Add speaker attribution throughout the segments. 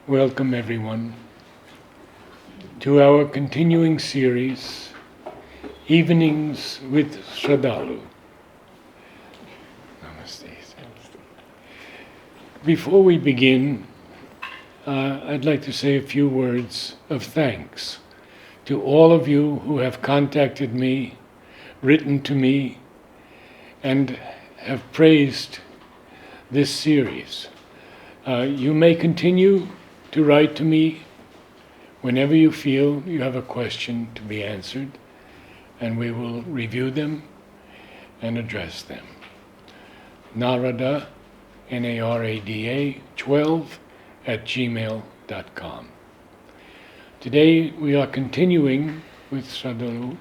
Speaker 1: Welcome everyone to our continuing series, Evenings with Sraddhalu. Namaste. Before we begin, I'd like to say a few words of thanks to all of you who have contacted me, written to me, and have praised this series. You may continue to write to me whenever you feel you have a question to be answered, and we will review them and address them. Narada, Narada, 12@gmail.com. Today we are continuing with Sraddhalu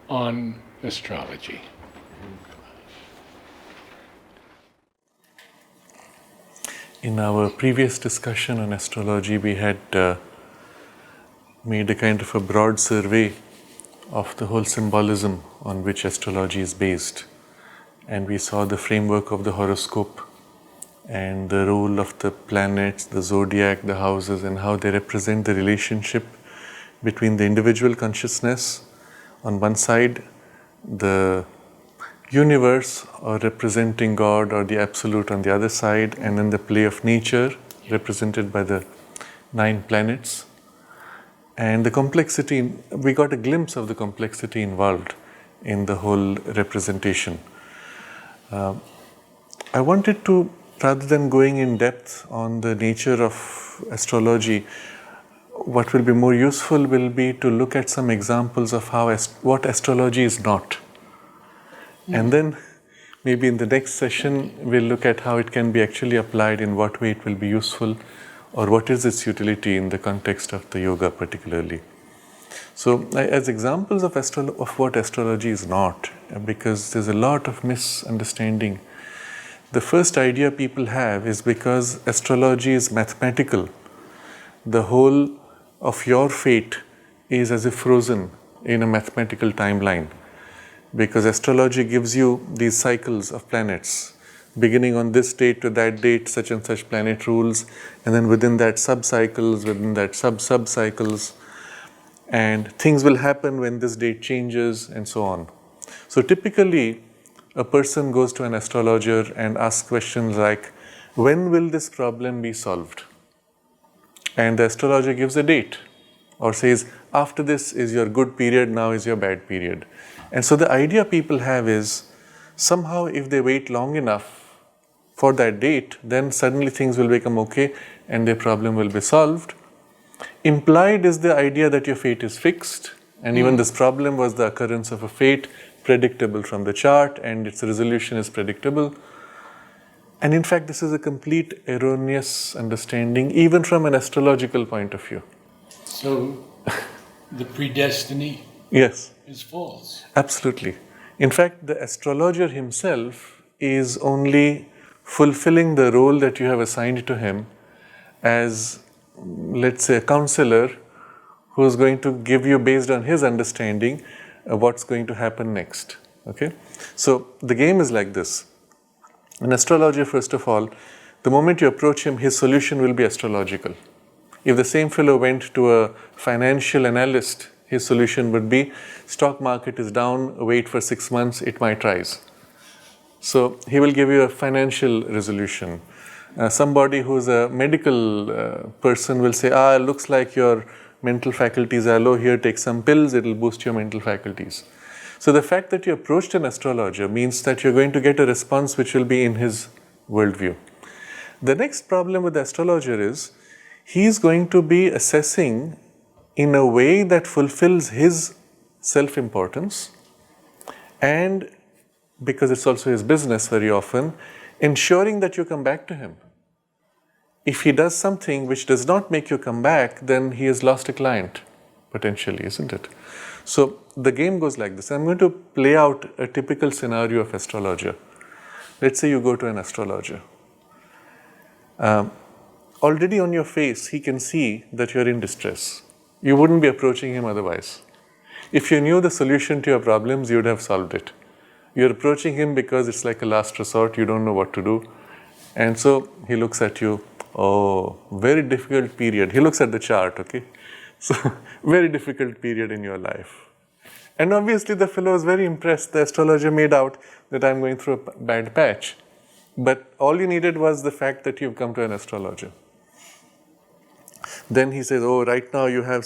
Speaker 1: on astrology.
Speaker 2: In our previous discussion on astrology, we had made a kind of a broad survey of the whole symbolism on which astrology is based. And we saw the framework of the horoscope and the role of the planets, the zodiac, the houses, and how they represent the relationship between the individual consciousness on one side, the universe or representing God or the absolute on the other side, and then the play of nature represented by the 9 planets. And the complexity, we got a glimpse of the complexity involved in the whole representation. I wanted to, rather than going in depth on the nature of astrology, what will be more useful will be to look at some examples of what astrology is not. And then maybe in the next session we'll look at how it can be actually applied, in what way it will be useful, or what is its utility in the context of the yoga particularly. So as examples of what astrology is not, because there's a lot of misunderstanding. The first idea people have is because astrology is mathematical, the whole of your fate is as if frozen in a mathematical timeline. Because astrology gives you these cycles of planets, beginning on this date to that date, such and such planet rules, and then within that sub-cycles, within that sub-sub-cycles, and things will happen when this date changes, and so on. So typically, a person goes to an astrologer and asks questions like, when will this problem be solved? And the astrologer gives a date, or says, after this is your good period, now is your bad period. And so the idea people have is, somehow if they wait long enough for that date, then suddenly things will become okay and their problem will be solved. Implied is the idea that your fate is fixed, and even this problem was the occurrence of a fate predictable from the chart, and its resolution is predictable. And in fact, this is a complete erroneous understanding, even from an astrological point of view.
Speaker 1: So the predestiny is false.
Speaker 2: Absolutely. In fact, the astrologer himself is only fulfilling the role that you have assigned to him as, let's say, a counselor who is going to give you, based on his understanding, what's going to happen next. Okay? So the game is like this. An astrologer, first of all, the moment you approach him, his solution will be astrological. If the same fellow went to a financial analyst, his solution would be, stock market is down, wait for 6 months, it might rise. So he will give you a financial resolution. Somebody who's a medical person will say, looks like your mental faculties are low, here take some pills, it will boost your mental faculties. So the fact that you approached an astrologer means that you're going to get a response which will be in his worldview. The next problem with the astrologer is, he's going to be assessing in a way that fulfills his self-importance, and because it's also his business very often, ensuring that you come back to him. If he does something which does not make you come back, then he has lost a client, potentially, isn't it? So the game goes like this. I'm going to play out a typical scenario of astrologer. Let's say you go to an astrologer. Already on your face, he can see that you're in distress. You wouldn't be approaching him otherwise. If you knew the solution to your problems, you would have solved it. You're approaching him because it's like a last resort, you don't know what to do. And so he looks at you, Oh, very difficult period. He looks at the chart, okay? So, very difficult period in your life. And obviously the fellow was very impressed. The astrologer made out that I'm going through a bad patch. But all you needed was the fact that you've come to an astrologer. Then he says, oh, right now you have,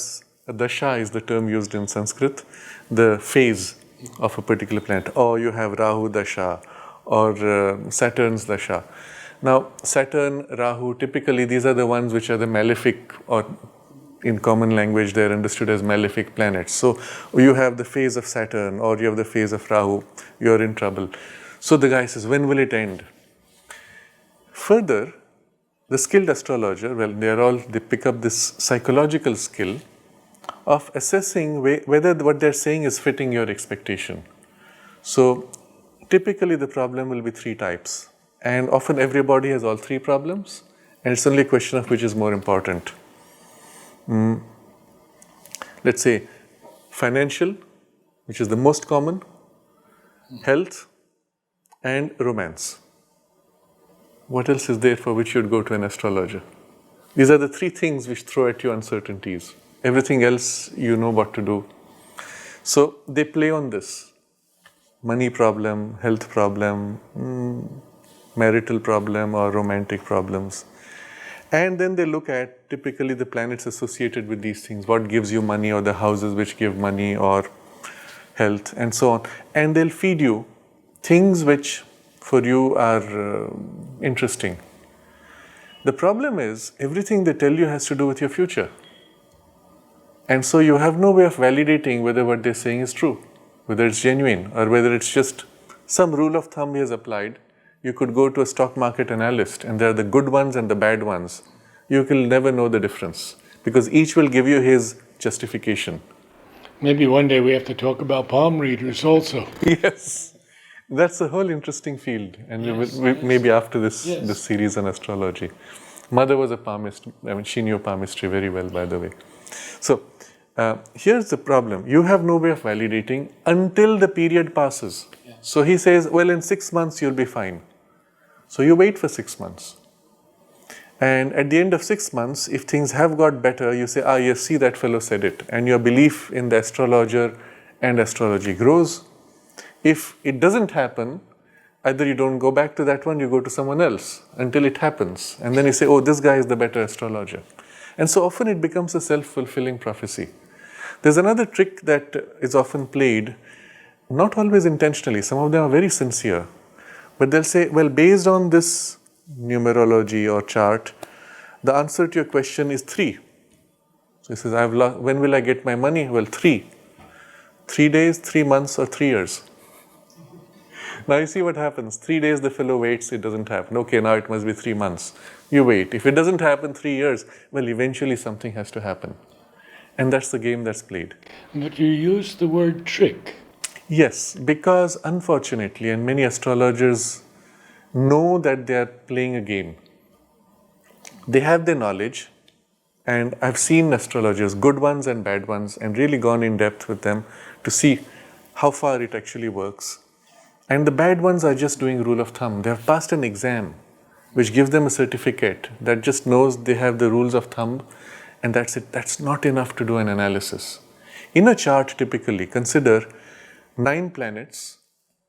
Speaker 2: dasha is the term used in Sanskrit, the phase of a particular planet. Or you have Rahu dasha or Saturn's dasha. Now, Saturn, Rahu, typically these are the ones which are the malefic, or in common language they are understood as malefic planets. So you have the phase of Saturn or you have the phase of Rahu, you are in trouble. So the guy says, when will it end? Further, the skilled astrologer, well, they pick up this psychological skill of assessing whether what they're saying is fitting your expectation. So typically the problem will be three types. And often everybody has all three problems, and it's only a question of which is more important. Let's say financial, which is the most common, health, and romance. What else is there for which you'd go to an astrologer? These are the three things which throw at you uncertainties. Everything else you know what to do. So they play on this. Money problem, health problem, marital problem or romantic problems. And then they look at typically the planets associated with these things. What gives you money, or the houses which give money or health and so on. And they'll feed you things which for you are interesting. The problem is everything they tell you has to do with your future. And so you have no way of validating whether what they're saying is true, whether it's genuine or whether it's just some rule of thumb he has applied. You could go to a stock market analyst and there are the good ones and the bad ones. You will never know the difference because each will give you his justification.
Speaker 1: Maybe one day we have to talk about palm readers also.
Speaker 2: Yes, that's a whole interesting field, and maybe after this series on astrology. Mother was a palmist. I mean, she knew palmistry very well, by the way. So here's the problem. You have no way of validating until the period passes. Yeah. So he says, well, in 6 months you'll be fine. So you wait for 6 months. And at the end of 6 months, if things have got better, you say, yes, see, that fellow said it. And your belief in the astrologer and astrology grows. If it doesn't happen, either you don't go back to that one, you go to someone else until it happens. And then you say, oh, this guy is the better astrologer. And so often it becomes a self-fulfilling prophecy. There's another trick that is often played, not always intentionally. Some of them are very sincere. But they'll say, well, based on this numerology or chart, the answer to your question is 3. So he says, when will I get my money? Well, 3. 3 days, 3 months, or 3 years. Now you see what happens. 3 days the fellow waits, it doesn't happen. Okay, now it must be 3 months. You wait. If it doesn't happen 3 years, well, eventually something has to happen. And that's the game that's played.
Speaker 1: But you use the word trick.
Speaker 2: Yes, because unfortunately, and many astrologers know that they are playing a game. They have their knowledge, and I've seen astrologers, good ones and bad ones, and really gone in depth with them to see how far it actually works. And the bad ones are just doing rule of thumb. They have passed an exam which gives them a certificate that just knows they have the rules of thumb, and that's it. That's not enough to do an analysis. In a chart, typically, consider 9 planets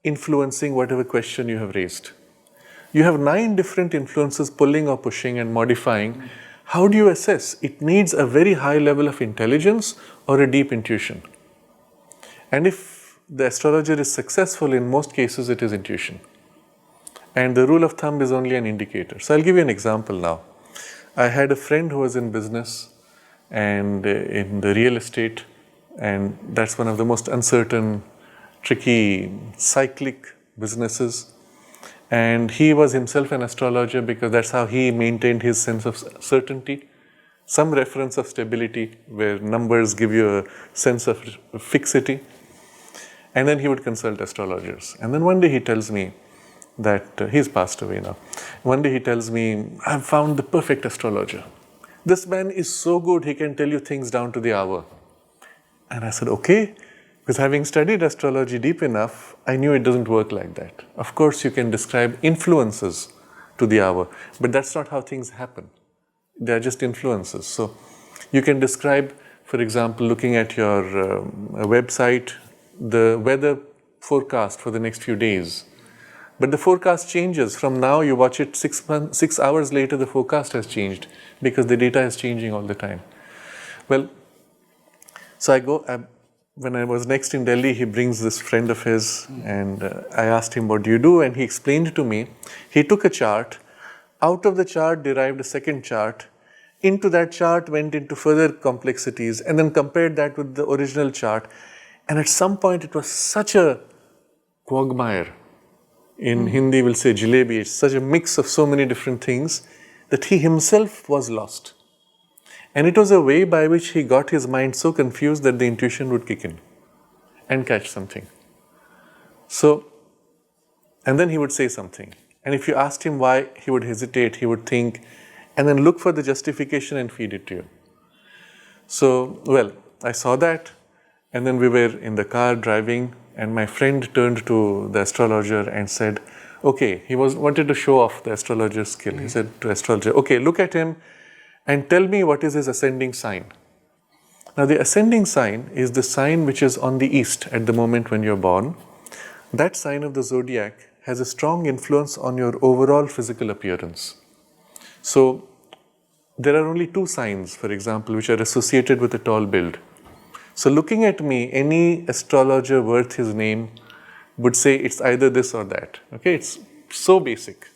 Speaker 2: influencing whatever question you have raised. You have 9 different influences pulling or pushing and modifying. How do you assess? It needs a very high level of intelligence or a deep intuition. And if the astrologer is successful, in most cases it is intuition. And the rule of thumb is only an indicator. So I'll give you an example now. I had a friend who was in business and in the real estate, and that's one of the most uncertain, tricky, cyclic businesses. And he was himself an astrologer because that's how he maintained his sense of certainty, some reference of stability where numbers give you a sense of fixity. And then he would consult astrologers. And then one day he tells me that he's passed away now. One day he tells me, I've found the perfect astrologer. This man is so good, he can tell you things down to the hour. And I said, okay. Because having studied astrology deep enough, I knew it doesn't work like that. Of course, you can describe influences to the hour, but that's not how things happen. they are just influences. So you can describe, for example, looking at your website, the weather forecast for the next few days. But the forecast changes. From now, you watch it 6 hours later, the forecast has changed because the data is changing all the time. Well, so when I was next in Delhi, he brings this friend of his, and I asked him, what do you do? And he explained to me, he took a chart, out of the chart derived a second chart, into that chart went into further complexities, and then compared that with the original chart. And at some point, it was such a quagmire. In Hindi, we'll say jalebi. It's such a mix of so many different things that he himself was lost. And it was a way by which he got his mind so confused that the intuition would kick in and catch something. So, and then he would say something. And if you asked him why, he would hesitate, he would think, and then look for the justification and feed it to you. So, well, I saw that, and then we were in the car driving, and my friend turned to the astrologer and said, okay, he wanted to show off the astrologer's skill. He said to astrologer, okay, look at him and tell me what is his ascending sign. Now, the ascending sign is the sign which is on the east at the moment when you're born. That sign of the zodiac has a strong influence on your overall physical appearance. So, there are only 2 signs, for example, which are associated with a tall build. So looking at me, any astrologer worth his name would say it's either this or that. Okay, it's so basic.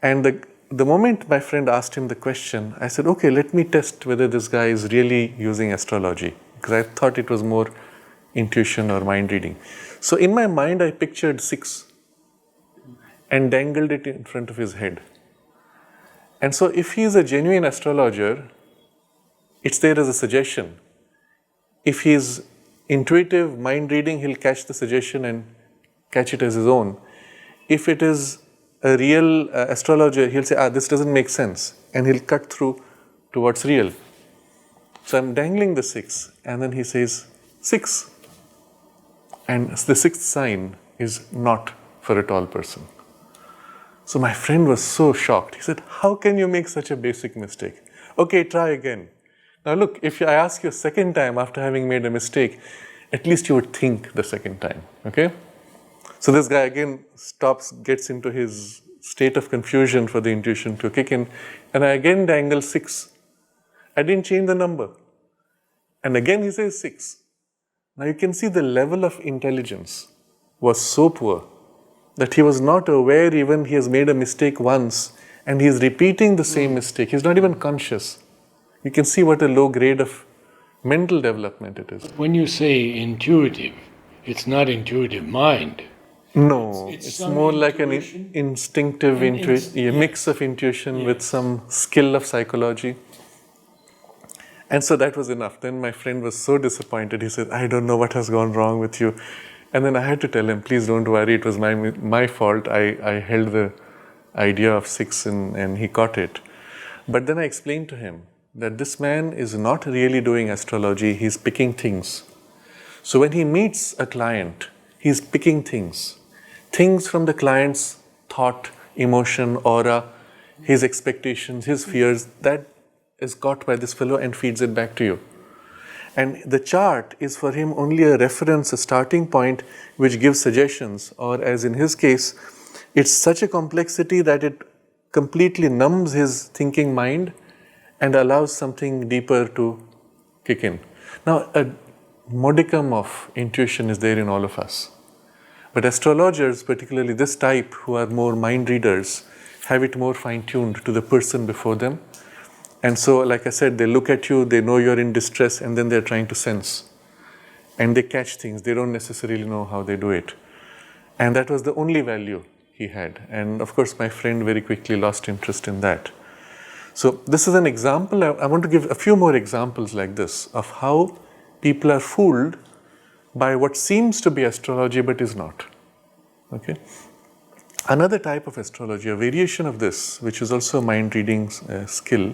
Speaker 2: And the moment my friend asked him the question, I said, okay, let me test whether this guy is really using astrology, because I thought it was more intuition or mind reading. So in my mind, I pictured 6 and dangled it in front of his head. And so if he is a genuine astrologer, it's there as a suggestion. If he is intuitive, mind reading, he'll catch the suggestion and catch it as his own. If it is a real astrologer, he'll say, this doesn't make sense, and he'll cut through to what's real. So I'm dangling the 6, and then he says, 6. And the 6th sign is not for a tall person. So my friend was so shocked. He said, how can you make such a basic mistake? Okay, try again. Now look, if I ask you a second time after having made a mistake, at least you would think the second time, okay? So this guy again stops, gets into his state of confusion for the intuition to kick in, and I again dangle 6. I didn't change the number. And again he says 6. Now you can see the level of intelligence was so poor that he was not aware even he has made a mistake once, and he is repeating the same mistake. He's not even conscious. You can see what a low grade of mental development it is.
Speaker 1: When you say intuitive, it's not intuitive mind.
Speaker 2: No, it's more like an instinctive a mix of intuition with some skill of psychology. And so that was enough. Then my friend was so disappointed. He said, I don't know what has gone wrong with you. And then I had to tell him, please don't worry, it was my fault. I held the idea of 6 and he caught it. But then I explained to him that this man is not really doing astrology, he's picking things. So when he meets a client, he's picking things from the client's thought, emotion, aura, his expectations, his fears, that is caught by this fellow and feeds it back to you. And the chart is for him only a reference, a starting point which gives suggestions, or as in his case, it's such a complexity that it completely numbs his thinking mind and allows something deeper to kick in. Now, a modicum of intuition is there in all of us. But astrologers, particularly this type, who are more mind readers, have it more fine-tuned to the person before them. And so, like I said, they look at you, they know you're in distress, and then they're trying to sense. And they catch things. They don't necessarily know how they do it. And that was the only value he had. And of course, my friend very quickly lost interest in that. So this is an example. I want to give a few more examples like this of how people are fooled by what seems to be astrology but is not. Okay. Another type of astrology, a variation of this, which is also a mind reading skill,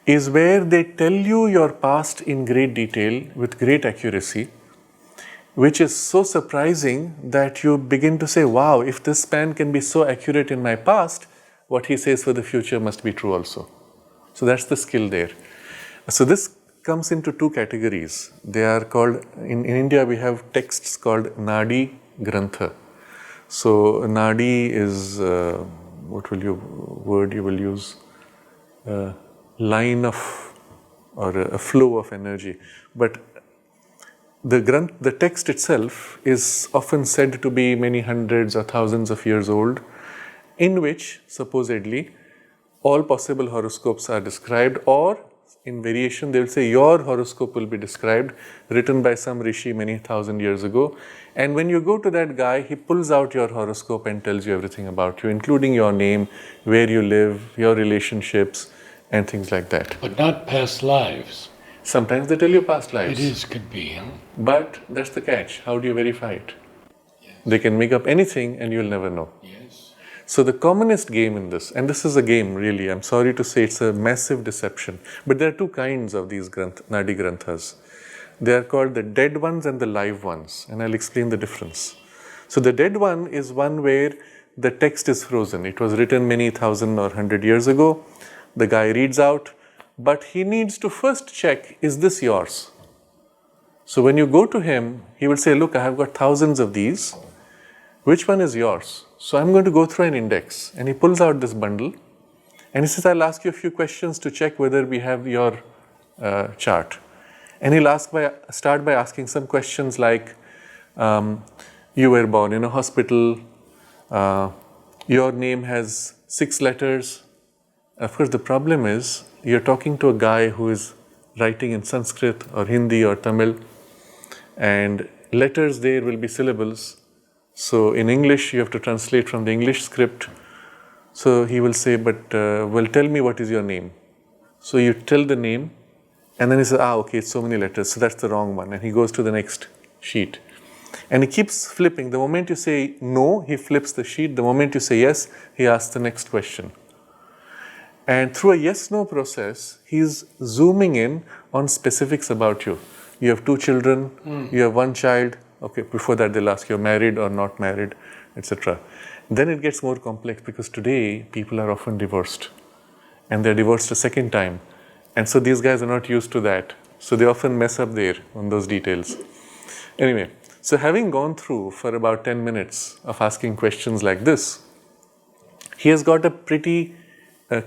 Speaker 2: is where they tell you your past in great detail with great accuracy, which is so surprising that you begin to say, wow, if this man can be so accurate in my past, what he says for the future must be true also. So that's the skill there. So this comes into two categories. They are called, in India we have texts called Nadi Grantha. So Nadi is, word you will use? Line of, or a flow of energy. But the text itself is often said to be many hundreds or thousands of years old, in which supposedly all possible horoscopes are described, or in variation they will say your horoscope will be described, written by some rishi many thousand years ago. And when you go to that guy, he pulls out your horoscope and tells you everything about you, including your name, where you live, your relationships, and things like that.
Speaker 1: But not past lives.
Speaker 2: Sometimes they tell you past lives.
Speaker 1: Could be. Huh?
Speaker 2: But that's the catch. How do you verify it? Yes. They can make up anything and you'll never know.
Speaker 1: Yes.
Speaker 2: So the commonest game in this, and this is a game really, I'm sorry to say it's a massive deception, but there are two kinds of these Nadi Granthas. They are called the dead ones and the live ones, and I'll explain the difference. So the dead one is one where the text is frozen. It was written many thousand or 100 years ago. The guy reads out, but he needs to first check, is this yours? So when you go to him, he will say, look, I have got thousands of these. Which one is yours? So I'm going to go through an index. And he pulls out this bundle and he says, I'll ask you a few questions to check whether we have your chart. And he'll start by asking some questions like, you were born in a hospital, your name has 6 letters. Of course, the problem is, you're talking to a guy who is writing in Sanskrit or Hindi or Tamil, and letters there will be syllables. So in English, you have to translate from the English script. So he will say, but well, tell me what is your name. So you tell the name, and then he says, okay, it's so many letters, so that's the wrong one. And he goes to the next sheet. And he keeps flipping. The moment you say no, he flips the sheet. The moment you say yes, he asks the next question. And through a yes-no process, he's zooming in on specifics about you. You have 2 children, you have 1 child. Okay, before that they'll ask you're married or not married, etc. Then it gets more complex because today people are often divorced. And they're divorced a second time. And so these guys are not used to that. So they often mess up there on those details. Anyway, so having gone through for about 10 minutes of asking questions like this, he has got a pretty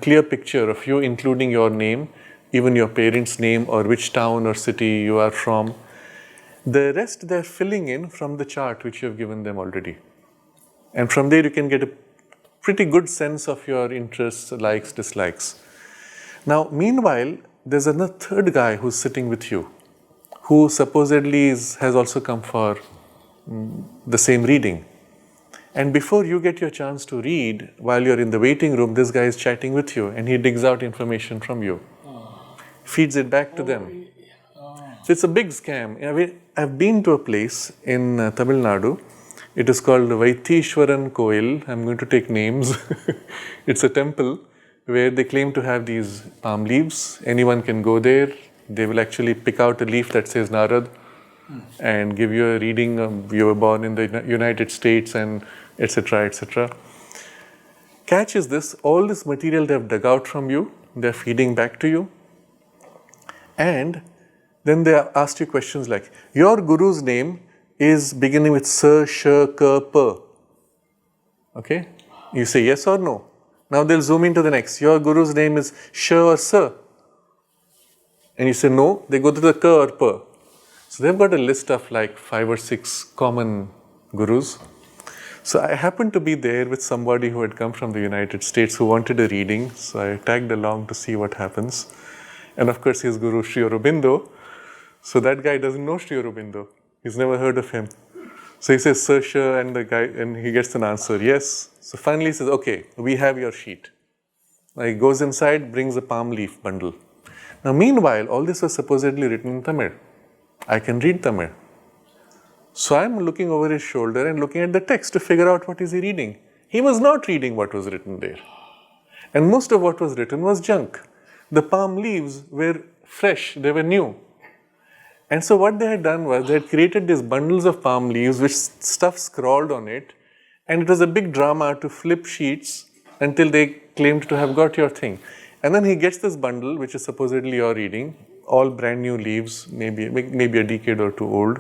Speaker 2: clear picture of you, including your name, even your parents' name or which town or city you are from. The rest they're filling in from the chart which you have given them already. And from there you can get a pretty good sense of your interests, likes, dislikes. Now, meanwhile, there's another third guy who's sitting with you, who supposedly has also come for the same reading. And before you get your chance to read, while you're in the waiting room, this guy is chatting with you and he digs out information from you, feeds it back to them. So it's a big scam. I've been to a place in Tamil Nadu. It is called Vaithishwaran Koil. I'm going to take names. It's a temple where they claim to have these palm leaves. Anyone can go there. They will actually pick out a leaf that says Narad and give you a reading of you were born in the United States and etc. etc. Catch is this, all this material they have dug out from you, they are feeding back to you, and then they asked you questions like, your guru's name is beginning with Sa, Sha, Ka, Pa. Okay? You say yes or no. Now they'll zoom into the next. Your guru's name is Sha or Sa. And you say no, they go to the Ka or Pa. So they've got a list of like 5 or 6 common gurus. So I happened to be there with somebody who had come from the United States who wanted a reading. So I tagged along to see what happens. And of course his guru Sri Aurobindo. So that guy doesn't know Sri Aurobindo. He's never heard of him. So he says, Sir, sure, and he gets an answer, yes. So finally he says, okay, we have your sheet. Now he goes inside, brings a palm leaf bundle. Now meanwhile, all this was supposedly written in Tamil. I can read Tamil. So I'm looking over his shoulder and looking at the text to figure out what is he reading. He was not reading what was written there. And most of what was written was junk. The palm leaves were fresh, they were new. And so what they had done was they had created these bundles of palm leaves with stuff scrawled on it, and it was a big drama to flip sheets until they claimed to have got your thing. And then he gets this bundle, which is supposedly your reading, all brand new leaves, maybe a decade or two old.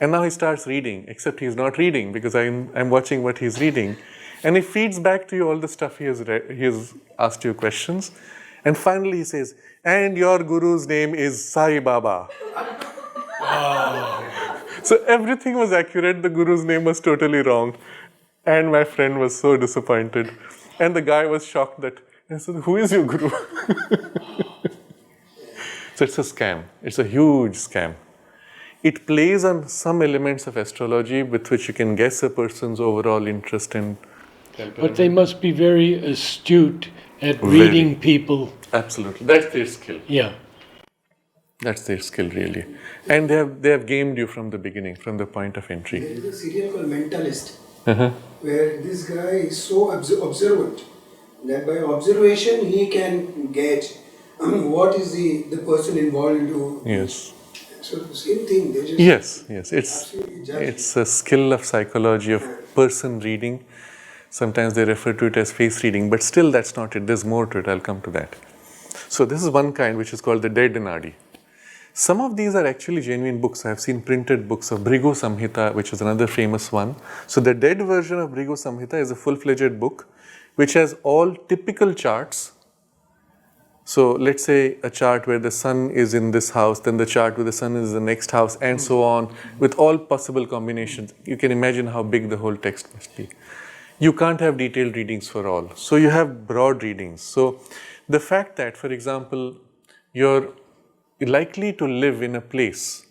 Speaker 2: And now he starts reading, except he's not reading because I'm watching what he's reading. And he feeds back to you all the stuff he has read, he has asked you questions. And finally he says, and your guru's name is Sai Baba. So everything was accurate, the guru's name was totally wrong. And my friend was so disappointed. And the guy was shocked that, I said, who is your guru? So it's a scam. It's a huge scam. It plays on some elements of astrology with which you can guess a person's overall interest in temperament.
Speaker 1: But they must be very astute at reading people.
Speaker 2: Absolutely. That's their skill.
Speaker 1: Yeah.
Speaker 2: That's their skill, really. And they have gamed you from the beginning, from the point of entry.
Speaker 3: There is a serial called Mentalist, where this guy is so observant that by observation he can gauge what is the person involved into.
Speaker 2: Yes.
Speaker 3: So the same thing. They just
Speaker 2: Yes.
Speaker 3: absolutely judge.
Speaker 2: It's a skill of psychology of person reading. Sometimes they refer to it as face reading, but still that's not it. There's more to it. I'll come to that. So this is one kind which is called the Dead Nadi. Some of these are actually genuine books. I have seen printed books of Bhrigu Samhita, which is another famous one. So the dead version of Bhrigu Samhita is a full-fledged book which has all typical charts. So let's say a chart where the sun is in this house, then the chart where the sun is in the next house, and so on, with all possible combinations. You can imagine how big the whole text must be. You can't have detailed readings for all. So you have broad readings. So the fact that, for example, you're likely to live in a place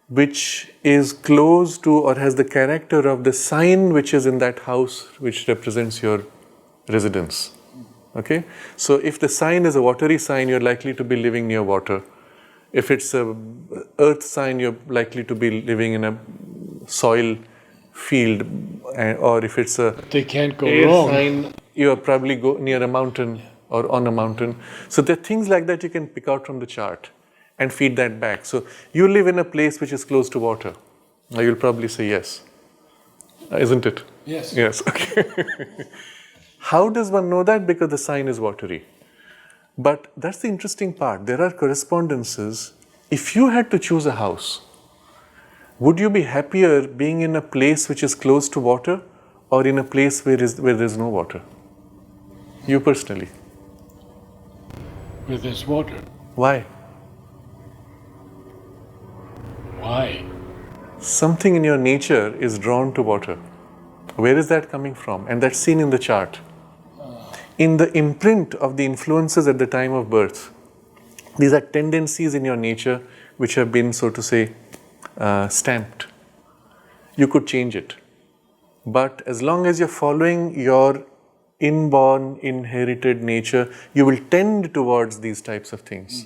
Speaker 2: which is close to or has the character of the sign which is in that house which represents your residence. Okay? So if the sign is a watery sign, you're likely to be living near water. If it's a earth sign, you're likely to be living in a soil field, or if it's a
Speaker 1: They can't go
Speaker 2: air
Speaker 1: wrong.
Speaker 2: sign, you're probably near a mountain or on a mountain. So there are things like that you can pick out from the chart and feed that back. So you live in a place which is close to water. Now you'll probably say yes. Isn't it?
Speaker 1: Yes.
Speaker 2: Yes, okay. How does one know that? Because the sign is watery. But that's the interesting part. There are correspondences. If you had to choose a house, would you be happier being in a place which is close to water or in a place where there's no water? You personally.
Speaker 1: Where there's water.
Speaker 2: Why?
Speaker 1: Why?
Speaker 2: Something in your nature is drawn to water. Where is that coming from? And that's seen in the chart. In the imprint of the influences at the time of birth. These are tendencies in your nature which have been, so to say, stamped. You could change it. But as long as you're following your inborn, inherited nature, you will tend towards these types of things.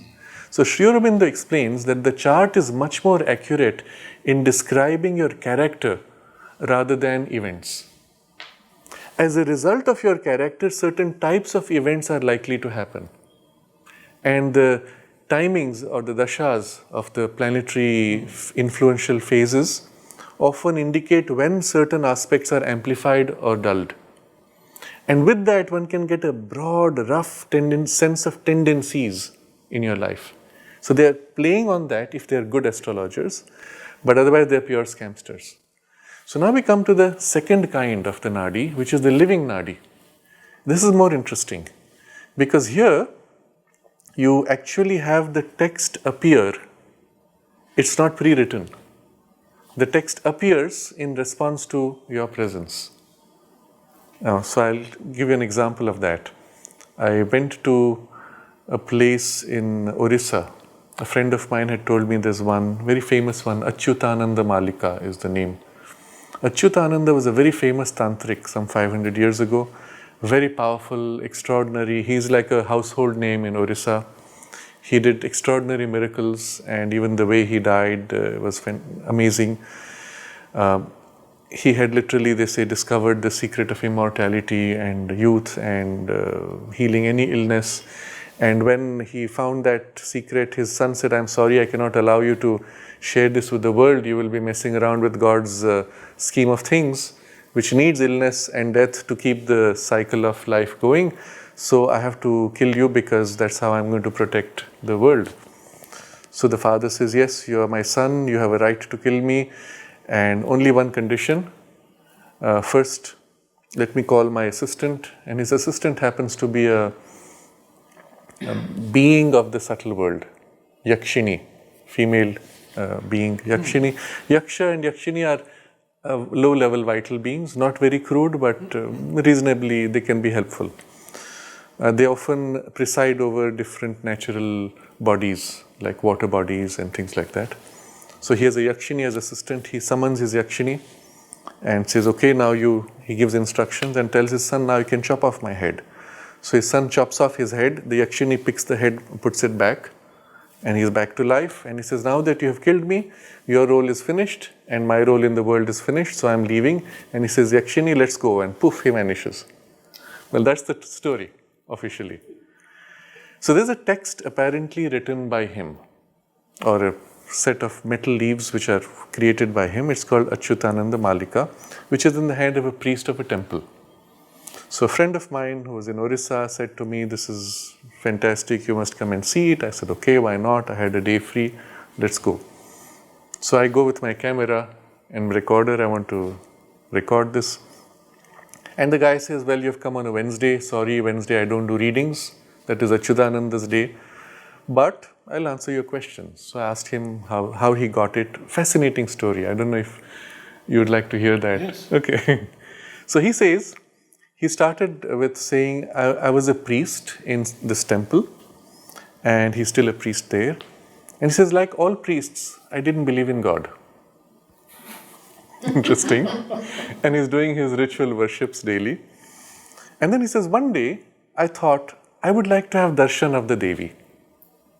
Speaker 2: So Sri Aurobindo explains that the chart is much more accurate in describing your character rather than events. As a result of your character, certain types of events are likely to happen. And the timings or the dashas of the planetary influential phases often indicate when certain aspects are amplified or dulled. And with that, one can get a broad, rough sense of tendencies in your life. So they are playing on that if they are good astrologers, but otherwise they are pure scamsters. So now we come to the second kind of the Nadi, which is the Living Nadi. This is more interesting because here you actually have the text appear. It's not pre-written. The text appears in response to your presence. So I'll give you an example of that. I went to a place in Orissa. A friend of mine had told me there's one very famous one, Achyutananda Malika is the name. Achyutananda was a very famous tantric some 500 years ago. Very powerful, extraordinary. He's like a household name in Orissa. He did extraordinary miracles, and even the way he died was amazing. He had literally, they say, discovered the secret of immortality and youth and healing any illness. And when he found that secret, his son said, "I'm sorry, I cannot allow you to share this with the world. You will be messing around with God's scheme of things, which needs illness and death to keep the cycle of life going. So I have to kill you because that's how I'm going to protect the world. So the father says, yes, you are my son, you have a right to kill me, and only one condition. First, let me call my assistant, and his assistant happens to be a being of the subtle world, Yakshini, female being, Yakshini. Yaksha and Yakshini are low-level vital beings, not very crude, but reasonably they can be helpful. They often preside over different natural bodies, like water bodies and things like that. So he has a Yakshini as assistant. He summons his Yakshini and says, okay, now he gives instructions and tells his son, now you can chop off my head. So his son chops off his head, the Yakshini picks the head, puts it back, and he's back to life. And he says, now that you have killed me, your role is finished, and my role in the world is finished, so I'm leaving. And he says, Yakshini, let's go, and poof, he vanishes. Well, that's the story, officially. So there's a text apparently written by him, or a set of metal leaves which are created by him. It's called Achyutananda Malika, which is in the hand of a priest of a temple. So a friend of mine who was in Orissa said to me, this is fantastic, you must come and see it. I said, okay, why not? I had a day free, let's go. So I go with my camera and recorder, I want to record this. And the guy says, well, you've come on a Wednesday. Sorry, Wednesday I don't do readings. That is Achyutananda's day. But I'll answer your questions. So I asked him how he got it. Fascinating story. I don't know if you'd like to hear that.
Speaker 1: Yes.
Speaker 2: Okay. So he says, he started with saying, I was a priest in this temple, and he's still a priest there. And he says, like all priests, I didn't believe in God. Interesting. And he's doing his ritual worships daily. And then he says, one day, I thought, I would like to have darshan of the Devi,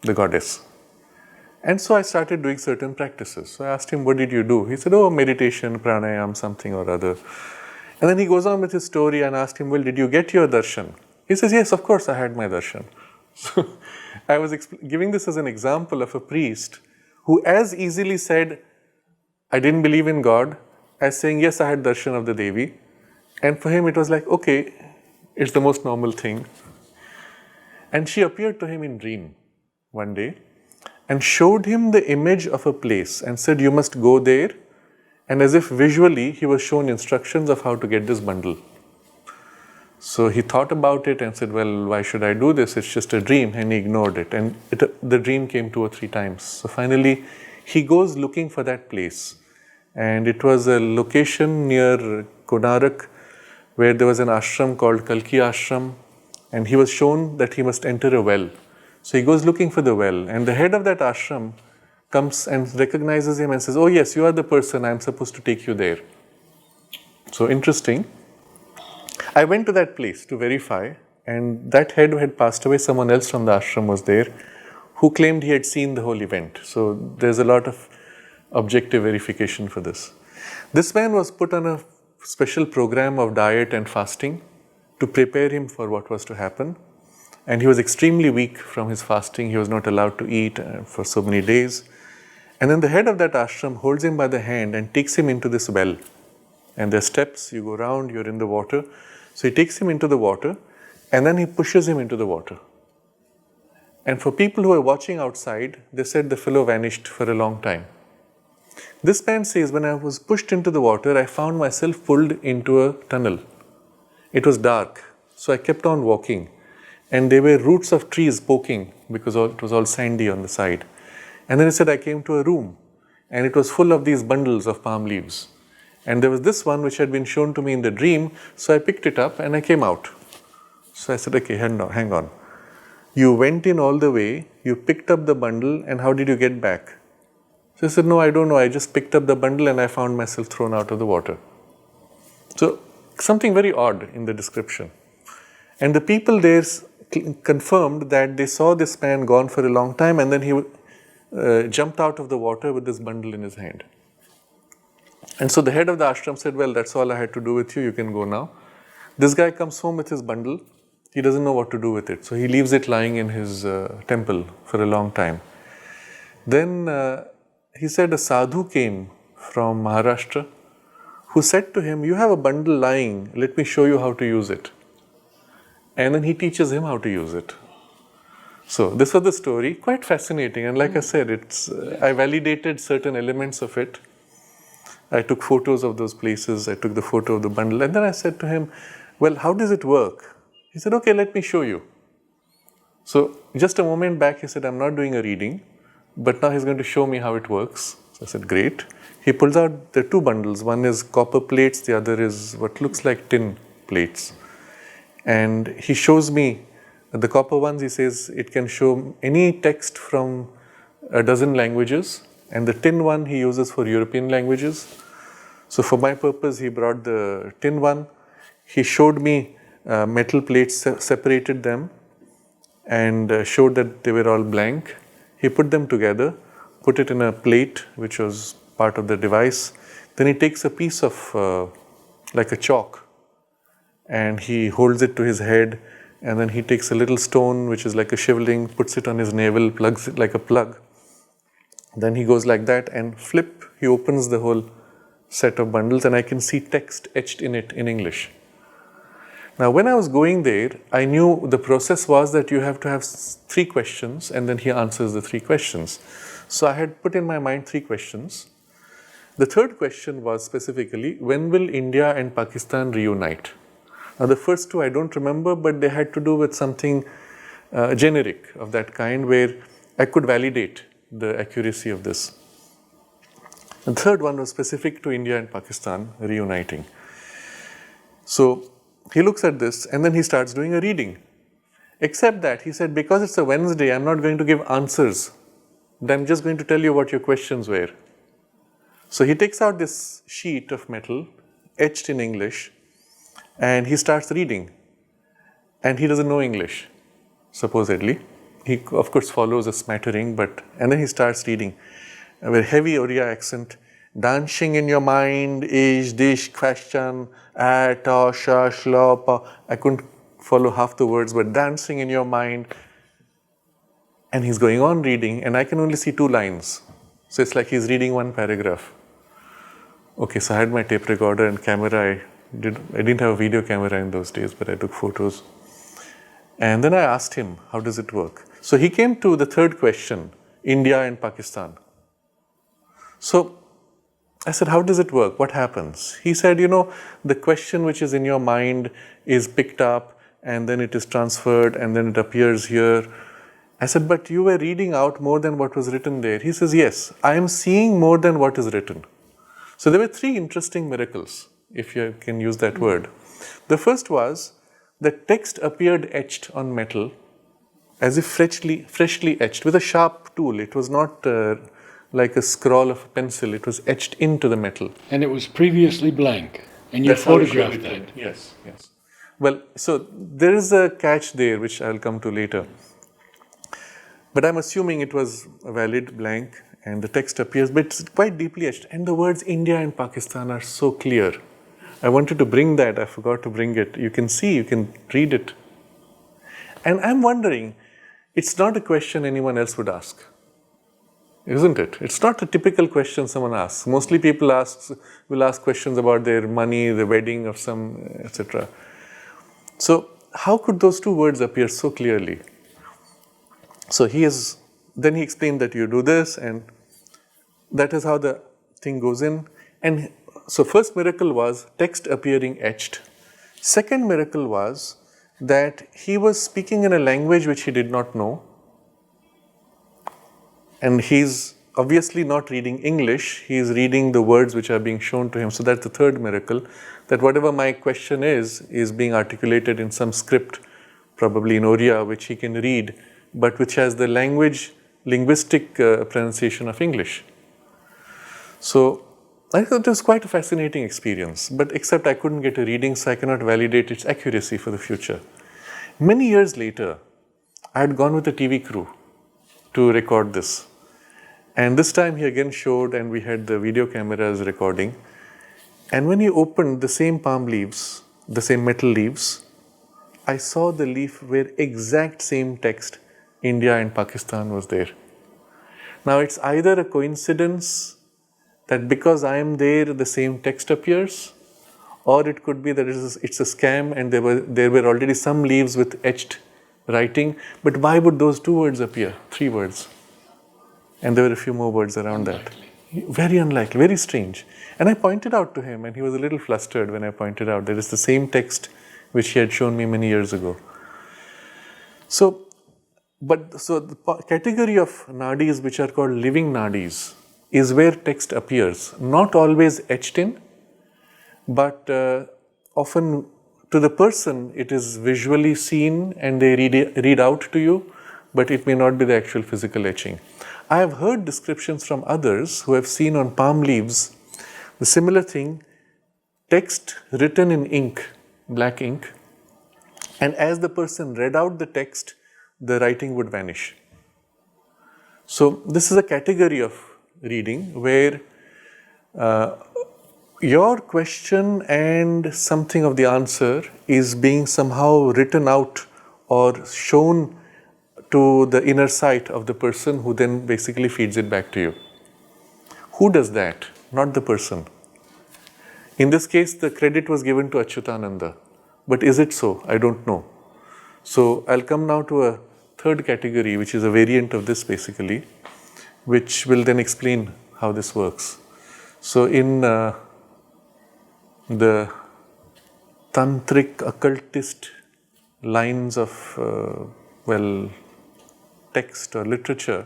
Speaker 2: the goddess. And so I started doing certain practices. So I asked him, what did you do? He said, oh, meditation, pranayam, something or other. And then he goes on with his story and asked him, well, did you get your darshan? He says, yes, of course I had my darshan. So I was giving this as an example of a priest who as easily said, I didn't believe in God, as saying, yes, I had darshan of the Devi. And for him it was like, okay, it's the most normal thing. And she appeared to him in dream one day and showed him the image of a place and said, you must go there. And as if visually, he was shown instructions of how to get this bundle. So he thought about it and said, well, why should I do this? It's just a dream. And he ignored it. And the dream came 2 or 3 times. So finally, he goes looking for that place. And it was a location near Konarak where there was an ashram called Kalki Ashram. And he was shown that he must enter a well. So he goes looking for the well. And the head of that ashram comes and recognizes him and says, oh yes, you are the person, I'm supposed to take you there. So interesting. I went to that place to verify, and that head who had passed away, someone else from the ashram was there, who claimed he had seen the whole event. So there's a lot of objective verification for this. This man was put on a special program of diet and fasting to prepare him for what was to happen. And he was extremely weak from his fasting. He was not allowed to eat for so many days. And then the head of that ashram holds him by the hand and takes him into this well. And there are steps, you go around, you're in the water. So he takes him into the water and then he pushes him into the water. And for people who are watching outside, they said the fellow vanished for a long time. This man says, when I was pushed into the water, I found myself pulled into a tunnel. It was dark, so I kept on walking. And there were roots of trees poking because it was all sandy on the side. And then he said, I came to a room and it was full of these bundles of palm leaves. And there was this one which had been shown to me in the dream, so I picked it up and I came out. So I said, okay, hang on. You went in all the way, you picked up the bundle, and how did you get back? So I said, no, I don't know. I just picked up the bundle and I found myself thrown out of the water. So something very odd in the description. And the people there confirmed that they saw this man gone for a long time and then he jumped out of the water with this bundle in his hand. And so the head of the ashram said, well, that's all I had to do with you. You can go now. This guy comes home with his bundle. He doesn't know what to do with it. So he leaves it lying in his temple for a long time. Then he said a sadhu came from Maharashtra who said to him, you have a bundle lying. Let me show you how to use it. and then he teaches him how to use it. So this was the story, quite fascinating. And like I said, I validated certain elements of it. I took photos of those places. I took the photo of the bundle. And then I said to him, well, how does it work? He said, okay, let me show you. So just a moment back, he said, I'm not doing a reading, but now he's going to show me how it works. So I said, great. He pulls out the two bundles. One is copper plates. The other is what looks like tin plates. And he shows me the copper ones. He says it can show any text from a dozen languages. And the tin one he uses for European languages. So for my purpose, he brought the tin one. He showed me metal plates, separated them, and showed that they were all blank. He put them together, put it in a plate, which was part of the device. Then he takes a piece of like a chalk, and he holds it to his head, and then he takes a little stone, which is like a shivling, puts it on his navel, plugs it like a plug. Then he goes like that and flip, he opens the whole set of bundles, and I can see text etched in it in English. Now, when I was going there, I knew the process was that you have to have 3 questions, and then he answers the 3 questions. So I had put in my mind 3 questions. The third question was specifically, when will India and Pakistan reunite? Now, the first 2 I don't remember, but they had to do with something generic of that kind where I could validate the accuracy of this. The third one was specific to India and Pakistan reuniting. So he looks at this and then he starts doing a reading. Except that he said, because it's a Wednesday, I'm not going to give answers. I'm just going to tell you what your questions were. So he takes out this sheet of metal etched in English and he starts reading. And he doesn't know English, supposedly. He, of course, follows a smattering, and then he starts reading with heavy Oriya accent. Dancing in your mind is this question, ta, sha, shla, pa. I couldn't follow half the words, but dancing in your mind. And he's going on reading, and I can only see 2 lines. So it's like he's reading 1 paragraph. Okay, so I had my tape recorder and camera. I didn't have a video camera in those days, but I took photos. And then I asked him, how does it work? So he came to the third question, India and Pakistan. So I said, how does it work? What happens? He said, the question which is in your mind is picked up and then it is transferred and then it appears here. I said, but you were reading out more than what was written there. He says, yes, I am seeing more than what is written. So there were 3 interesting miracles, if you can use that word. The first was the text appeared etched on metal as if freshly etched with a sharp tool. It was not like a scrawl of a pencil. It was etched into the metal.
Speaker 1: And it was previously blank. And you photographed that.
Speaker 2: Yes. Well, so there is a catch there, which I'll come to later. But I'm assuming it was a valid blank and the text appears, but it's quite deeply etched. And the words India and Pakistan are so clear. I wanted to bring that. I forgot to bring it. You can see, you can read it. And I'm wondering, it's not a question anyone else would ask, isn't it? It's not a typical question someone asks. Mostly people will ask questions about their money, the wedding of some, etc. So how could those 2 words appear so clearly? So then he explained that you do this, and that is how the thing goes in. And so first miracle was text appearing etched. Second miracle was that he was speaking in a language which he did not know. And he's obviously not reading English, he is reading the words which are being shown to him. So that's the third miracle, that whatever my question is being articulated in some script, probably in Oriya, which he can read, but which has the linguistic pronunciation of English. So I thought it was quite a fascinating experience, but except I couldn't get a reading, so I cannot validate its accuracy for the future. Many years later, I had gone with a TV crew to record this. And this time he again showed, and we had the video cameras recording. And when he opened the same palm leaves, the same metal leaves, I saw the leaf where exact same text, India and Pakistan, was there. Now it's either a coincidence that because I am there, the same text appears, Or it could be that it's a scam and there were already some leaves with etched writing, but why would those 2 words appear? 3 words. And there were a few more words around that. Very unlikely, very strange. And I pointed out to him, and he was a little flustered when I pointed out that it's the same text which he had shown me many years ago. So the category of nadis which are called living nadis is where text appears, not always etched in, but often to the person it is visually seen and they read out to you, but it may not be the actual physical etching. I have heard descriptions from others who have seen on palm leaves the similar thing, text written in ink, black ink, and as the person read out the text, the writing would vanish. So this is a category of reading where your question and something of the answer is being somehow written out or shown to the inner sight of the person who then basically feeds it back to you. Who does that? Not the person. In this case, the credit was given to Achyutananda. But is it so? I don't know. So I'll come now to a third category, which is a variant of this basically, which will then explain how this works. So in the tantric occultist lines of text or literature,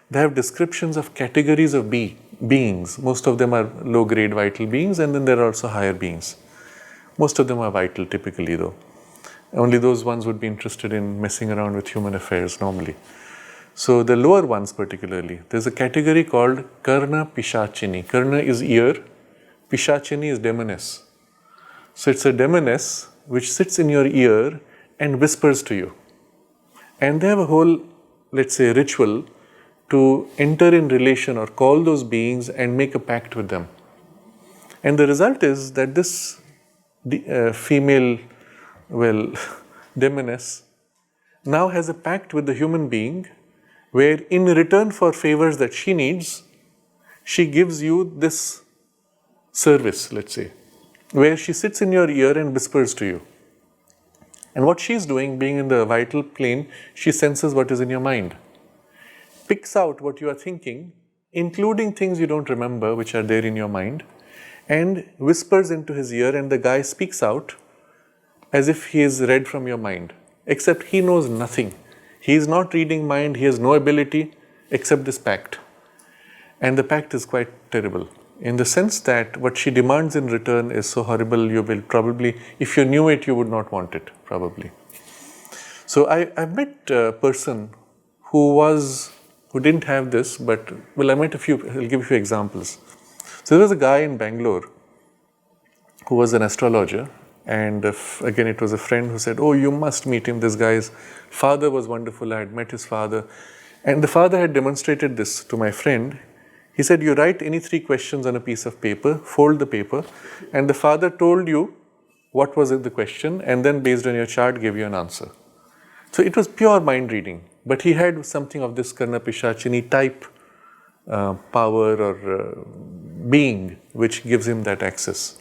Speaker 2: they have descriptions of categories of beings. Most of them are low-grade vital beings, and then there are also higher beings. Most of them are vital typically though. Only those ones would be interested in messing around with human affairs normally. So the lower ones particularly, there's a category called karna pishachini. Karna is ear, pishachini is demoness. So it's a demoness which sits in your ear and whispers to you. And they have a whole, let's say, ritual to enter in relation or call those beings and make a pact with them. And the result is that this female, demoness now has a pact with the human being where in return for favors that she needs, she gives you this service, let's say, where she sits in your ear and whispers to you. And what she's doing, being in the vital plane, she senses what is in your mind, picks out what you are thinking, including things you don't remember which are there in your mind, and whispers into his ear, and the guy speaks out as if he is read from your mind, except he knows nothing. He is not reading mind, he has no ability except this pact. And the pact is quite terrible, in the sense that what she demands in return is so horrible, you will probably, if you knew it, you would not want it, probably. So I've met a person who didn't have this, but, I met a few, I'll give you a few examples. So there was a guy in Bangalore who was an astrologer, and again it was a friend who said, oh, you must meet him, this guy's father was wonderful, I had met his father. And the father had demonstrated this to my friend. He said, you write any 3 questions on a piece of paper, fold the paper, and the father told you what was in the question, and then based on your chart gave you an answer. So it was pure mind reading, but he had something of this karna pishachini type power or being which gives him that access.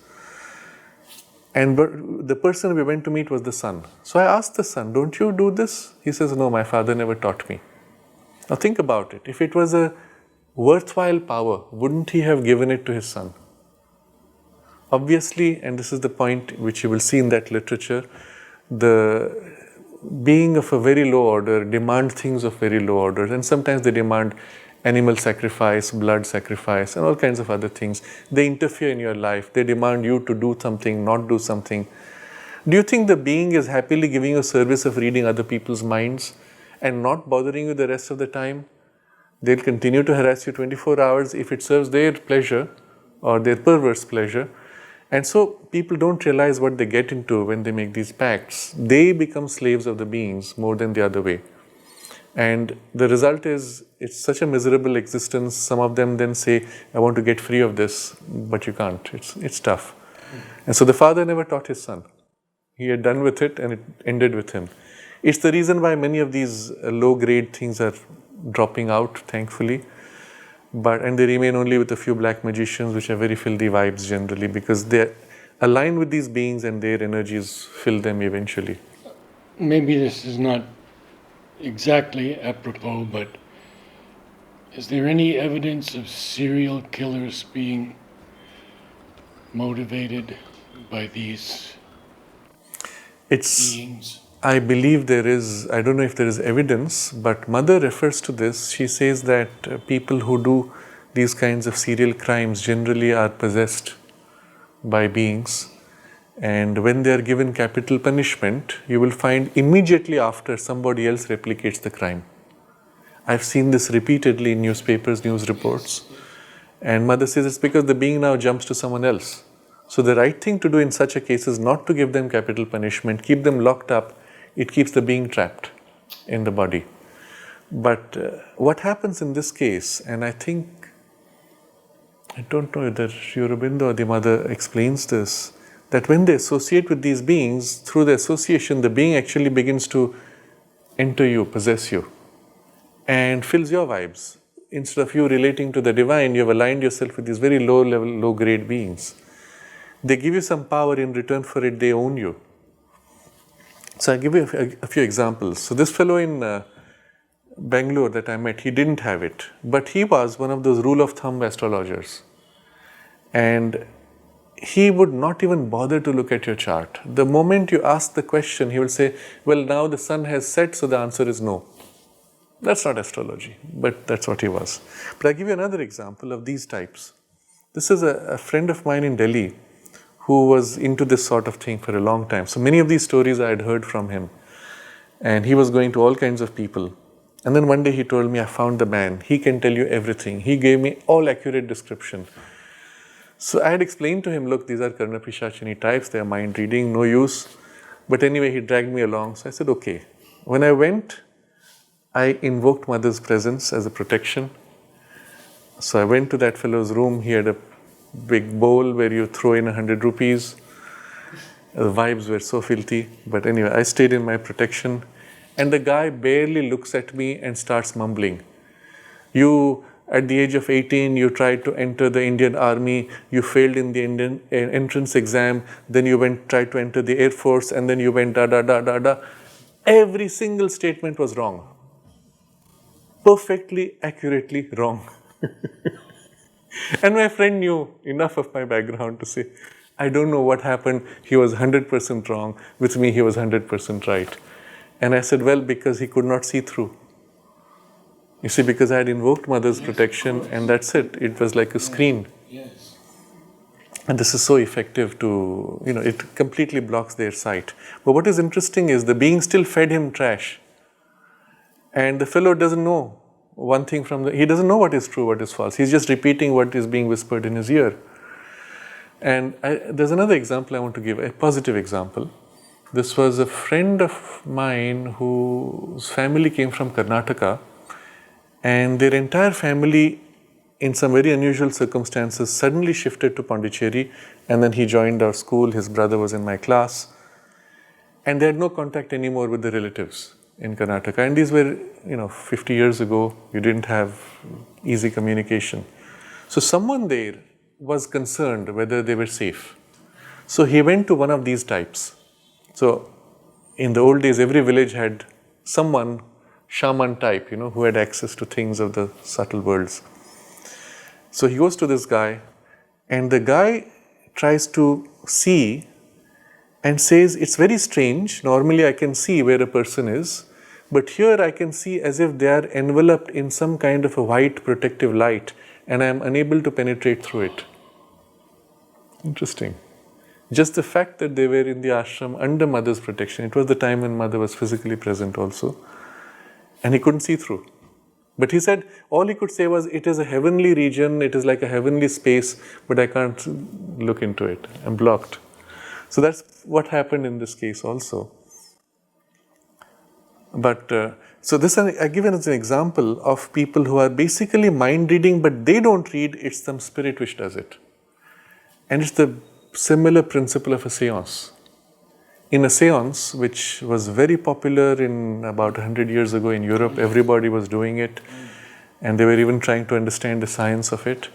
Speaker 2: And the person we went to meet was the son. So I asked the son, don't you do this? He says, no, my father never taught me. Now think about it. If it was a worthwhile power, wouldn't he have given it to his son? Obviously, and this is the point which you will see in that literature, the being of a very low order demand things of very low order, and sometimes they demand animal sacrifice, blood sacrifice, and all kinds of other things. They interfere in your life. They demand you to do something, not do something. Do you think the being is happily giving you service of reading other people's minds and not bothering you the rest of the time? They'll continue to harass you 24 hours if it serves their pleasure or their perverse pleasure. And so people don't realize what they get into when they make these pacts. They become slaves of the beings more than the other way. And the result is, it's such a miserable existence. Some of them then say, I want to get free of this, but you can't. It's tough. And so the father never taught his son. He had done with it and it ended with him. It's the reason why many of these low-grade things are dropping out, thankfully. And they remain only with a few black magicians, which are very filthy vibes generally, because align with these beings and their energies fill them eventually.
Speaker 1: Maybe this is not exactly apropos, but is there any evidence of serial killers being motivated by these beings?
Speaker 2: I believe there is, I don't know if there is evidence, but Mother refers to this. She says that people who do these kinds of serial crimes generally are possessed by beings, and when they are given capital punishment, you will find immediately after somebody else replicates the crime. I've seen this repeatedly in newspapers, news reports, and Mother says it's because the being now jumps to someone else. So the right thing to do in such a case is not to give them capital punishment, keep them locked up. It keeps the being trapped in the body. But what happens in this case, and I don't know whether Aurobindo or the Mother explains this, that when they associate with these beings, through the association, the being actually begins to enter you, possess you, and fills your vibes. Instead of you relating to the divine, you have aligned yourself with these very low level, low grade beings. They give you some power, in return for it, they own you. So I'll give you a few examples. So this fellow in Bangalore that I met, he didn't have it, but he was one of those rule of thumb astrologers. And he would not even bother to look at your chart. The moment you ask the question, he will say, well, now the sun has set, so the answer is no. That's not astrology, but that's what he was. But I'll give you another example of these types. This is a friend of mine in Delhi who was into this sort of thing for a long time. So many of these stories I had heard from him. And he was going to all kinds of people. And then one day he told me, I found the man. He can tell you everything. He gave me all accurate description. So I had explained to him, look, these are karna pishachini types. They are mind reading, no use. But anyway, he dragged me along. So I said, okay. When I went, I invoked Mother's presence as a protection. So I went to that fellow's room. He had a big bowl where you throw in 100 rupees. The vibes were so filthy. But anyway, I stayed in my protection. And the guy barely looks at me and starts mumbling. You, at the age of 18, you tried to enter the Indian Army. You failed in the Indian entrance exam. Then you tried to enter the Air Force. And then you went da. Every single statement was wrong. Perfectly, accurately wrong. And my friend knew enough of my background to say, I don't know what happened. He was 100% wrong. With me, he was 100% right. And I said, well, because he could not see through. You see, because I had invoked Mother's protection, and that's it. It was like a screen.
Speaker 1: Yes.
Speaker 2: And this is so effective to, it completely blocks their sight. But what is interesting is the being still fed him trash. And the fellow doesn't know one thing he doesn't know what is true, what is false. He's just repeating what is being whispered in his ear. And there's another example I want to give, a positive example. This was a friend of mine whose family came from Karnataka, and their entire family, in some very unusual circumstances, suddenly shifted to Pondicherry, and then he joined our school. His brother was in my class, and they had no contact anymore with the relatives in Karnataka. And these were, 50 years ago. You didn't have easy communication. So someone there was concerned whether they were safe. So he went to one of these types. So in the old days, every village had someone, shaman type, who had access to things of the subtle worlds. So he goes to this guy, and the guy tries to see and says, it's very strange. Normally I can see where a person is, but here I can see as if they are enveloped in some kind of a white protective light, and I am unable to penetrate through it. Interesting. Just the fact that they were in the ashram under Mother's protection, it was the time when Mother was physically present also, and he couldn't see through. But he said, all he could say was, it is a heavenly region, it is like a heavenly space, but I can't look into it. I'm blocked. So that's what happened in this case also. But, so this I give it as an example of people who are basically mind reading, but they don't read, it's some spirit which does it. And it's the similar principle of a séance. In a séance, which was very popular in about 100 years ago in Europe, everybody was doing it, and they were even trying to understand the science of it.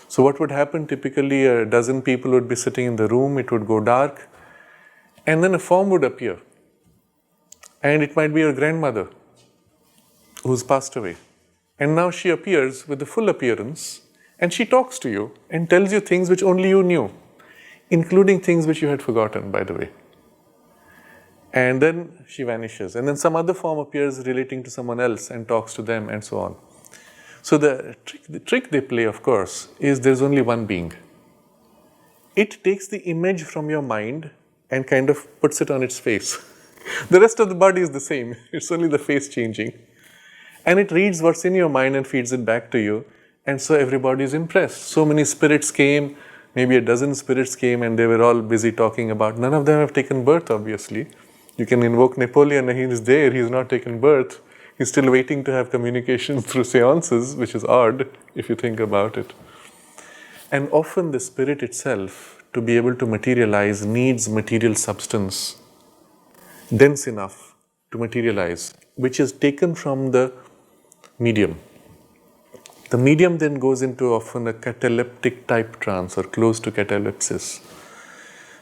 Speaker 2: So what would happen? Typically a dozen people would be sitting in the room, it would go dark, and then a form would appear. And it might be your grandmother who's passed away. And now she appears with the full appearance, and she talks to you and tells you things which only you knew, including things which you had forgotten, by the way. And then she vanishes, and then some other form appears relating to someone else and talks to them, and so on. So the trick they play, of course, is there's only one being. It takes the image from your mind and kind of puts it on its face. The rest of the body is the same, it's only the face changing. And it reads what's in your mind and feeds it back to you, and so everybody is impressed. So many spirits came, maybe a dozen spirits came, and they were all busy talking about, none of them have taken birth, obviously. You can invoke Napoleon and he is there, he's not taken birth. He's still waiting to have communications through séances, which is odd if you think about it. And often the spirit itself, to be able to materialize, needs material substance, dense enough to materialize, which is taken from the medium. The medium then goes into often a cataleptic type trance or close to catalepsis.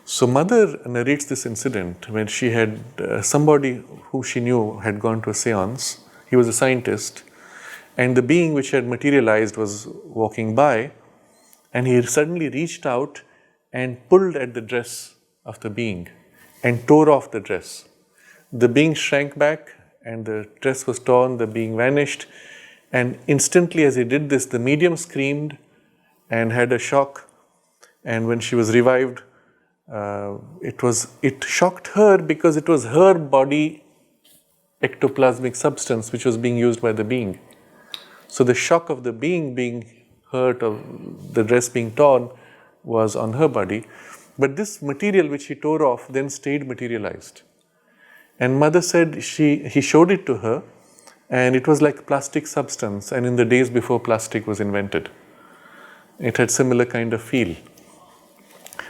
Speaker 2: So mother narrates this incident when she had somebody who she knew had gone to a séance. He was a scientist, and the being which had materialized was walking by, and he suddenly reached out and pulled at the dress of the being and tore off the dress. The being shrank back and the dress was torn, the being vanished, and instantly as he did this, the medium screamed and had a shock, and when she was revived, it shocked her because it was her body ectoplasmic substance which was being used by the being. So the shock of the being being hurt or the dress being torn was on her body, but this material which he tore off then stayed materialized. And mother said he showed it to her, and it was like plastic substance, and in the days before plastic was invented. It had similar kind of feel.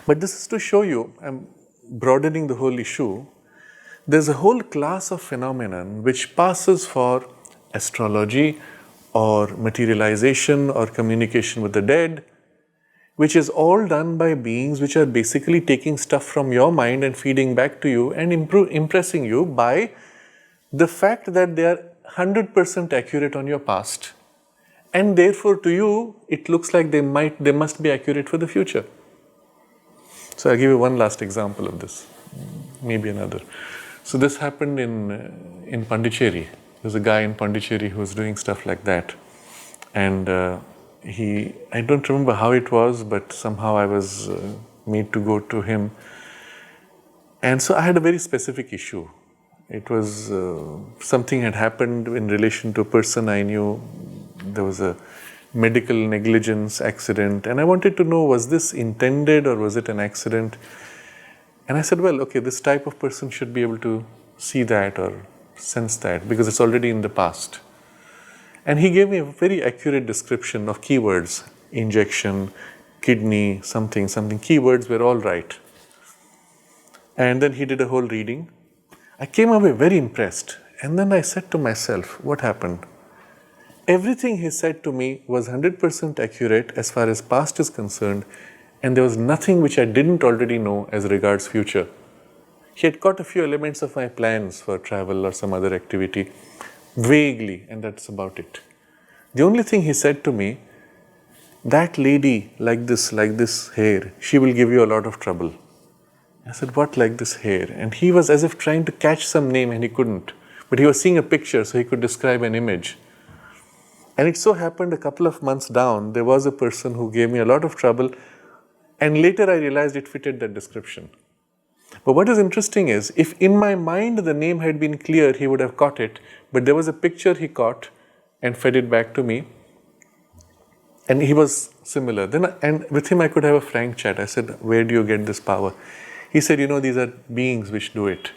Speaker 2: But this is to show you, I'm broadening the whole issue, there's a whole class of phenomenon which passes for astrology or materialization or communication with the dead, which is all done by beings which are basically taking stuff from your mind and feeding back to you and impressing you by the fact that they are 100% accurate on your past, and therefore to you it looks like they must be accurate for the future. So I'll give you one last example of this, maybe another. So this happened in Pondicherry. There's a guy in Pondicherry who was doing stuff like that, and I don't remember how it was, but somehow I was made to go to him. And so I had a very specific issue. It was something had happened in relation to a person I knew. There was a medical negligence accident, and I wanted to know, was this intended or was it an accident? And I said, well, okay, this type of person should be able to see that or sense that because it's already in the past. And he gave me a very accurate description of keywords: injection, kidney, something. Keywords were all right. And then he did a whole reading. I came away very impressed. And then I said to myself, what happened? Everything he said to me was 100% accurate as far as past is concerned, and there was nothing which I didn't already know as regards future. He had caught a few elements of my plans for travel or some other activity, vaguely, and that's about it. The only thing he said to me, that lady like this hair, she will give you a lot of trouble. I said, what like this hair? And he was as if trying to catch some name and he couldn't. But he was seeing a picture so he could describe an image. And it so happened a couple of months down, there was a person who gave me a lot of trouble, and later I realized it fitted that description. But what is interesting is, if in my mind the name had been clear, he would have caught it, but there was a picture he caught and fed it back to me, and he was similar. And with him I could have a frank chat. I said, where do you get this power? He said, these are beings which do it.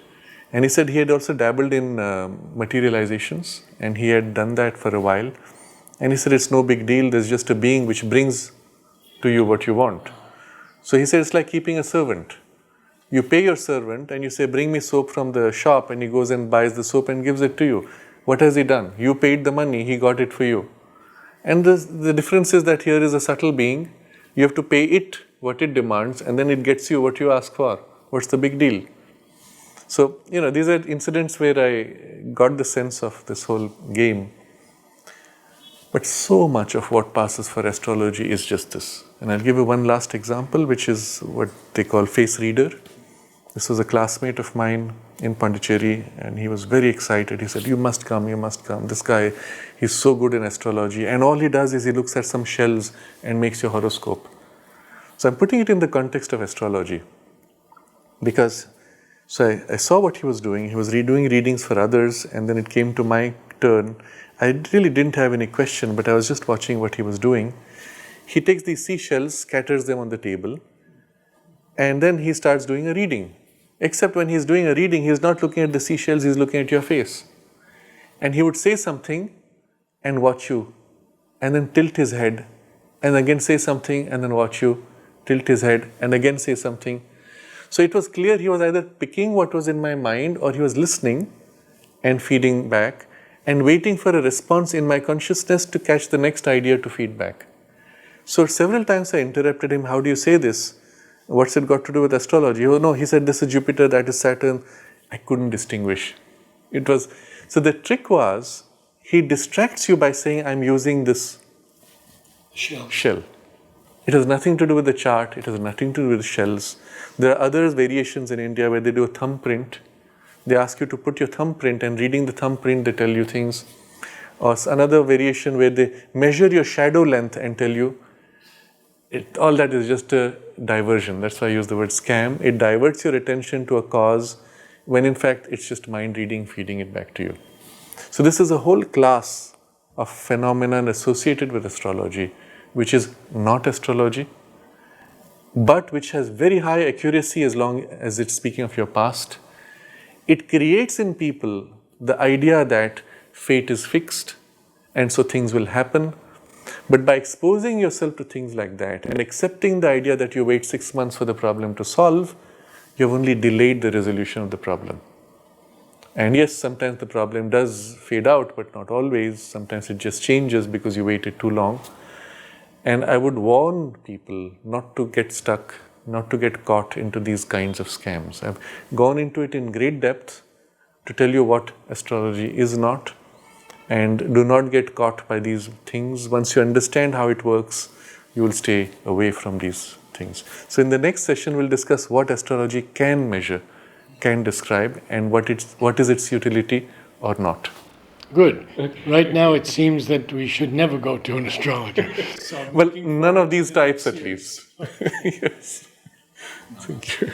Speaker 2: And he said he had also dabbled in materializations, and he had done that for a while. And he said, it's no big deal, there's just a being which brings to you what you want. So he said, it's like keeping a servant. You pay your servant and you say, bring me soap from the shop, and he goes and buys the soap and gives it to you. What has he done? You paid the money, he got it for you. And the difference is that here is a subtle being You have to pay it what it demands, and then it gets you what you ask for. What's the big deal? So, these are incidents where I got the sense of this whole game. But so much of what passes for astrology is just this. And I'll give you one last example, which is what they call face reader. This was a classmate of mine in Pondicherry, and he was very excited. He said, you must come. This guy, he's so good in astrology. And all he does is he looks at some shells and makes your horoscope. So I'm putting it in the context of astrology. Because, I saw what he was doing. He was doing readings for others, and then it came to my turn. I really didn't have any question, but I was just watching what he was doing. He takes these seashells, scatters them on the table, and then he starts doing a reading. Except when he's doing a reading, he's not looking at the seashells, he's looking at your face. And he would say something and watch you, and then tilt his head, and again say something and then watch you, tilt his head, and again say something. So it was clear he was either picking what was in my mind, or he was listening and feeding back and waiting for a response in my consciousness to catch the next idea to feed back. So several times I interrupted him, how do you say this? What's it got to do with astrology? Oh no, he said this is Jupiter, that is Saturn. I couldn't distinguish. So the trick was, he distracts you by saying, I'm using this shell. It has nothing to do with the chart, it has nothing to do with shells. There are other variations in India where they do a thumbprint. They ask you to put your thumbprint, and reading the thumbprint, they tell you things. Or another variation where they measure your shadow length and tell you. All that is just a diversion. That's why I use the word scam. It diverts your attention to a cause when in fact it's just mind reading, feeding it back to you. So this is a whole class of phenomenon associated with astrology, which is not astrology, but which has very high accuracy as long as it's speaking of your past. It creates in people the idea that fate is fixed and so things will happen. But by exposing yourself to things like that and accepting the idea that you wait 6 months for the problem to solve, you've only delayed the resolution of the problem. And yes, sometimes the problem does fade out, but not always. Sometimes it just changes because you waited too long. And I would warn people not to get stuck, not to get caught into these kinds of scams. I've gone into it in great depth to tell you what astrology is not, and do not get caught by these things. Once you understand how it works, you will stay away from these things. So in the next session, we'll discuss what astrology can measure, can describe, and what is its utility or not.
Speaker 1: Good. Right now it seems that we should never go to an astrologer.
Speaker 2: Well, none of these types at least. Yes. Thank you.